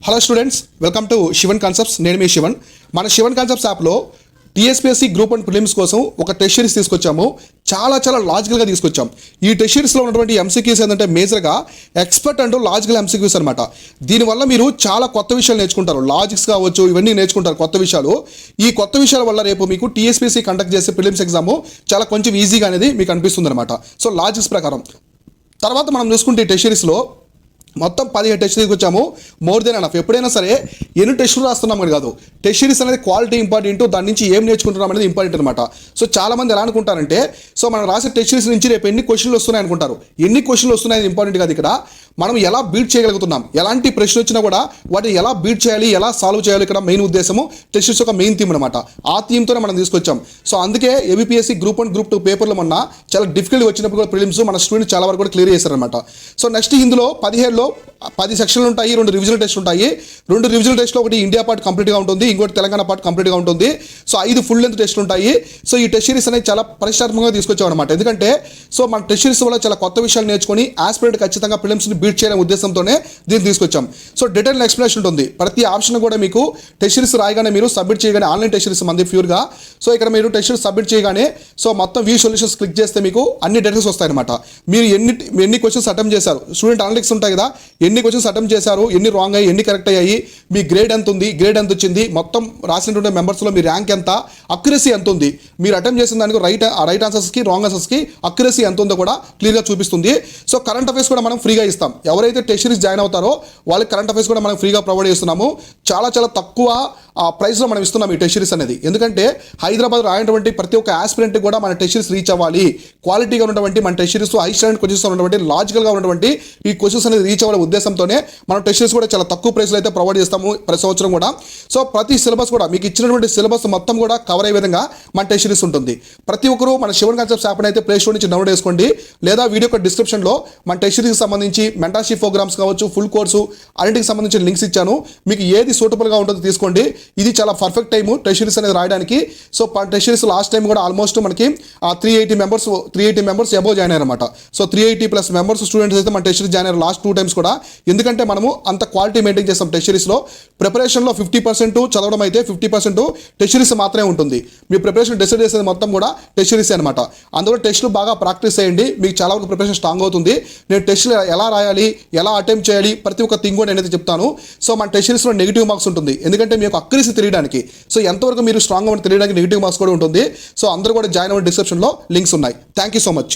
Hello students, welcome to Shivan concepts. నేను మీ శివన్. మన శివన్ కాన్సెప్ట్స్ యాప్లో టీఎస్పీఎస్సీ గ్రూప్ 1 ప్రిలిమ్స్ కోసం ఒక టెస్ట్ సిరీస్ తీసుకొచ్చాము. చాలా లాజికల్గా తీసుకొచ్చాం. ఈ టెస్ట్ సిరీస్లో ఉన్నటువంటి ఎంసీక్యూస్ ఏంటంటే మేజర్గా ఎక్స్పర్ట్ అండ్ లాజికల్ ఎంసీక్యూస్ అనమాట. దీనివల్ల మీరు చాలా కొత్త విషయాలు నేర్చుకుంటారు. లాజిక్స్ కావచ్చు, ఇవన్నీ నేర్చుకుంటారు కొత్త విషయాలు. ఈ కొత్త విషయాల వల్ల రేపు మీకు టీఎస్పీఎస్సీ కండక్ట్ చేసే ప్రిలిమ్స్ ఎగ్జామ్ చాలా కొంచెం ఈజీగా అనేది మీకు అనిపిస్తుంది అనమాట. సో లాజిక్స్ ప్రకారం తర్వాత మనం చూసుకుంటే ఈ టెస్ట్ సిరీస్లో మొత్తం 17 టెస్ట్ తీసుకొచ్చాము. More than enough. ఎప్పుడైనా సరే ఎన్ని టెస్టులు రాస్తున్నాం అని కాదు, టెస్ట్ సిరీస్ అనేది క్వాలిటీ ఇంపార్టెంట్, దాని నుంచి ఏం నేర్చుకుంటున్నాం అనేది ఇంపార్టెంట్ అనమాట. సో చాలామంది ఎలా అనుకుంటారంటే, సో మనం రాసే టెస్ట్ సిరీస్ నుంచి రేపు ఎన్ని క్వశ్చన్లు వస్తున్నాయి అనుకుంటారు. ఎన్ని క్వశ్చన్లు వస్తున్నాయి ఇంపార్టెంట్ కాదు. ఇక్కడ మనం ఎలా బీట్ చేయగలుగుతున్నాం, ఎలాంటి ప్రశ్న వచ్చినా కూడా వాటిని ఎలా బీట్ చేయాలి, ఎలా సాల్వ్ చేయాలి, ఇక్కడ మెయిన్ ఉద్దేశము టెస్ట్ సిరీస్ ఒక మెయిన్ థీమ్ అనమాట. ఆ థీమ్తోనే మనం తీసుకొచ్చాం. సో అందుకే ఏబిపిఎస్సి గ్రూప్ 1 గ్రూప్ 2 పేపర్లు మొన్న చాలా డిఫికల్ట్ వచ్చినప్పుడు కూడా ప్రిలిమ్స్ మన స్టూడెంట్స్ చాలా వరకు కూడా క్లియర్ చేశారనమాట. సో నెక్స్ట్ ఇందులో 17లో 10 సెక్షన్లు ఉంటాయి, 2 రివిజనల్ టెస్ట్ ఉంటాయి. 2 రివిజనల్ టెస్ట్లో ఒకటి ఇండియా పార్ట్ కంప్లీట్గా ఉంటుంది, ఇంకోటి తెలంగాణ పార్ట్ కంప్లీట్గా ఉంటుంది. సో 5 ఫుల్ లెంత్ టెస్ట్లు ఉంటాయి. సో ఈ టెస్ట్ సిరీస్ అనేది చాలా పరిష్కారంగా తీసుకొచ్చాం అనమాట. ఎందుకంటే సో మన టెస్ట్ సిరీస్ వల్ల చాలా కొత్త విషయాలు నేర్చుకొని ఆస్పిరెంట్ ఖచ్చితంగా ప్రిలిమ్స్ని బీట్ చేయడం ఉద్దేశంతోనే దీన్ని తీసుకొచ్చాం. సో డీటెయిల్ ఎక్స్ప్లెనేషన్ ఉంటుంది. ప్రతి ఆప్షన్ కూడా మీకు టెస్ట్ సిరీస్ రాయగానే మీరు సబ్మిట్ చేయగానే ఆన్లైన్ టెస్ట్ సిరీస్ మంది ప్యూర్గా. సో ఇక్కడ మీరు టెస్ట్ సిరీస్ సబ్మిట్ చేయగానే సో మొత్తం వ్యూ సొల్యూషన్స్ క్లిక్ చేస్తే మీకు అన్ని డీటెయిల్స్ వస్తాయన్నమాట. మీరు ఎన్ని క్వశ్చన్స్ అటెంప్ట్ చేశారు, స్టూడెంట్ అనలిటిక్స్ ఉంటాయి కదా, ఎన్ని క్వశ్చన్స్ అటెంప్ట్ చేశారు, ఎన్ని రాంగ్ అయ్యి, ఎన్ని కరెక్ట్ అయ్యాయి, మీ గ్రేడ్ ఎంత ఉంది, గ్రేడ్ ఎంత వచ్చింది, మొత్తం రాసినటువంటి మెంబర్స్లో మీ ర్యాంక్ ఎంత, అక్యురసీ ఎంత ఉంది, మీరు అటెంప్ట్ చేసిన దానికి రైట్ ఆన్సర్స్కి రాంగ్ ఆన్సర్స్కి అక్యురసీ ఎంత ఉందో కూడా క్లియర్గా చూపిస్తుంది. సో కరెంట్ అఫైర్స్ కూడా మనం ఫ్రీగా ఇస్తాం. ఎవరైతే టెస్ట్ సిరీస్ జాయిన్ అవుతారో వాళ్ళకి కరెంట్ అఫైర్స్ కూడా మనం ఫ్రీగా ప్రొవైడ్ చేస్తున్నాము. చాలా తక్కువ ప్రైస్లో మనం ఇస్తున్నాం ఈ టెస్ట్ సిరీస్ అనేది. ఎందుకంటే హైదరాబాద్ రాయనటువంటి ప్రతి ఒక్క ఆస్పిరెంట్కి కూడా మన టెస్ట్ సిరీస్ రీచ్ అవ్వాలి. క్వాలిటీగా ఉన్నటువంటి మన test series high standard questions ఉన్నటువంటి లాజికల్గా ఉన్నటువంటి ఈ క్వశ్చన్స్ అనేది రీచ్ అవ్వే ఉద్దేశంతోనే మనం టెస్ట్ సిరీస్ కూడా చాలా తక్కువ ప్రైస్లో అయితే ప్రొవైడ్ చేస్తాము ప్రతి సంవత్సరం కూడా. సో ప్రతి సిలబస్ కూడా మీకు ఇచ్చినటువంటి సిలబస్ మొత్తం కూడా కవర్ అయ్యే విధంగా మన టెస్ట్ సిరీస్ ఉంటుంది. ప్రతి ఒక్కరూ మన శివన్ కాన్సెప్ట్స్ యాప్ అయితే ప్లే స్టోర్ నుంచి డౌన్లోడ్ చేసుకోండి, లేదా వీడియో యొక్క డిస్క్రిప్షన్లో మన టెస్ట్ సిరీస్కి సంబంధించి మెంటర్షిప్ ప్రోగ్రామ్స్ కావచ్చు, ఫుల్ కోర్సు అన్నింటికి సంబంధించిన లింక్స్ ఇచ్చాను. మీకు ఏది సూటబుల్గా ఉంటుందో తీసుకోండి. ఇది చాలా పర్ఫెక్ట్ టైము టెస్ట్ సిరీస్ అనేది రాయడానికి. So test series last time కూడా ఆల్మోస్ట్ మనకి 380 మెంబర్స్ అబోవ్ జాయిన్ అయ్యారన్నమాట. సో 380+ మెంబర్స్ స్టూడెంట్స్ అయితే మన టెస్ట్ సిరీస్ జాయిన్ అయ్యారు లాస్ట్ 2 టైమ్స్ కూడా. ఎందుకంటే మనము అంత క్వాలిటీ మెయింటైన్ చేస్తాం టెస్ట్ సిరీస్లో. ప్రిపరేషన్లో 50% చదవడం అయితే 50% టెస్ట్ సిరీస్ మాత్రమే ఉంటుంది. మీ ప్రిపరేషన్ డిసైడ్ చేసేది మొత్తం కూడా టెస్ట్ సిరీస్ అనమాట. అందువల్ల టెస్ట్లు బాగా ప్రాక్టీస్ చేయండి, మీకు చాలా వరకు ప్రిపరేషన్ స్ట్రాంగ్ అవుతుంది. నేను టెస్ట్లు ఎలా రాయాలి, ఎలా అటెంప్ట్ చేయాలి, ప్రతి ఒక్క థింగ్ కూడా నేనైతే చెప్తాను. సో మన టెస్ట్ సిరీస్లో నెగిటివ్ మార్క్స్ ఉంటుంది, ఎందుకంటే మీకు అక్యురసీ తెలియడానికి. సో ఎంతవరకు మీరు స్ట్రాంగ్గా తెలియడానికి నెగిటివ్ మార్క్స్ కూడా ఉంటుంది. సో అందరూ కూడా జాయిన్ అవ్వండి, డిస్క్రిప్షన్లో లింక్స్ ఉన్నాయి. Thank you so much.